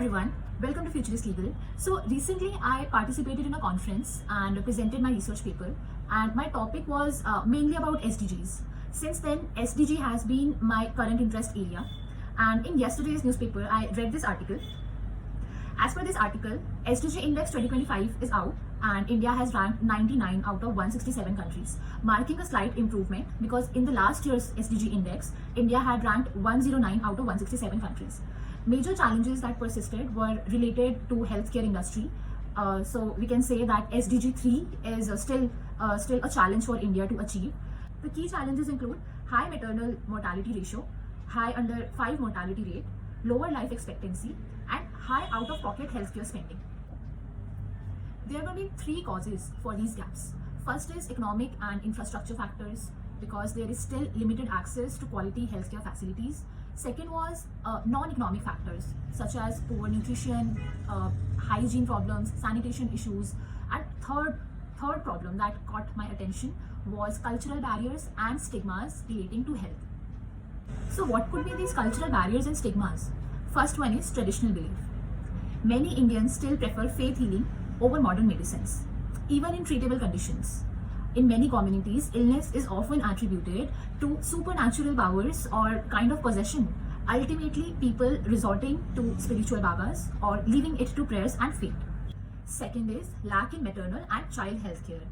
everyone, welcome to Futurist Legal. So recently I participated in a conference and presented my research paper, and my topic was mainly about SDGs. Since then, SDG has been my current interest area, and in yesterday's newspaper I read this article. As per this article, SDG Index 2025 is out and India has ranked 99 out of 167 countries, marking a slight improvement because in the last year's SDG Index, India had ranked 109 out of 167 countries. Major challenges that persisted were related to healthcare industry. So we can say that SDG 3 is still a challenge for India to achieve. The key challenges include high maternal mortality ratio, high under 5 mortality rate, lower life expectancy, and high out-of-pocket healthcare spending. There will be 3 causes for these gaps. First is economic and infrastructure factors, because there is still limited access to quality healthcare facilities. Second was non-economic factors such as poor nutrition, hygiene problems, sanitation issues, and third problem that caught my attention was cultural barriers and stigmas relating to health. So what could be these cultural barriers and stigmas? First one is traditional belief. Many Indians still prefer faith healing over modern medicines, even in treatable conditions. In many communities, illness is often attributed to supernatural powers or kind of possession, ultimately people resorting to spiritual babas or leaving it to prayers and faith. Second is lack in maternal and child health care.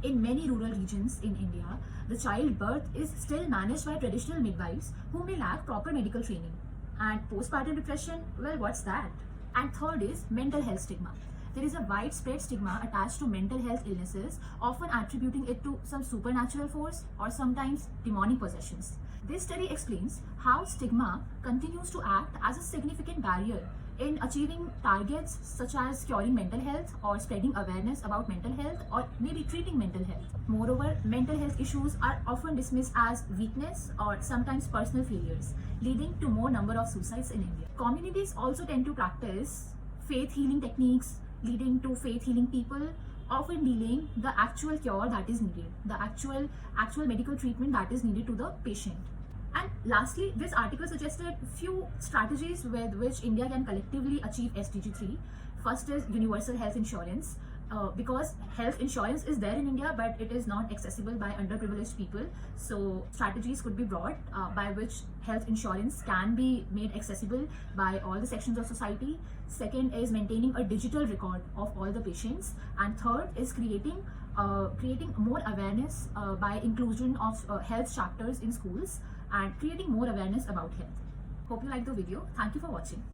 In many rural regions in India, the childbirth is still managed by traditional midwives who may lack proper medical training. And postpartum depression, well, what's that? And third is mental health stigma. There is a widespread stigma attached to mental health illnesses, often attributing it to some supernatural force or sometimes demonic possessions. This study explains how stigma continues to act as a significant barrier in achieving targets such as curing mental health or spreading awareness about mental health or maybe treating mental health. Moreover, mental health issues are often dismissed as weakness or sometimes personal failures, leading to more number of suicides in India. Communities also tend to practice faith healing techniques, leading to faith healing people, often delaying the actual cure that is needed, the actual medical treatment that is needed to the patient. And lastly, this article suggested few strategies with which India can collectively achieve SDG 3. First is universal health insurance, because health insurance is there in India, but it is not accessible by underprivileged people. So strategies could be brought by which health insurance can be made accessible by all the sections of society. Second is maintaining a digital record of all the patients. And third is creating more awareness by inclusion of health chapters in schools and creating more awareness about health. Hope you like the video. Thank you for watching.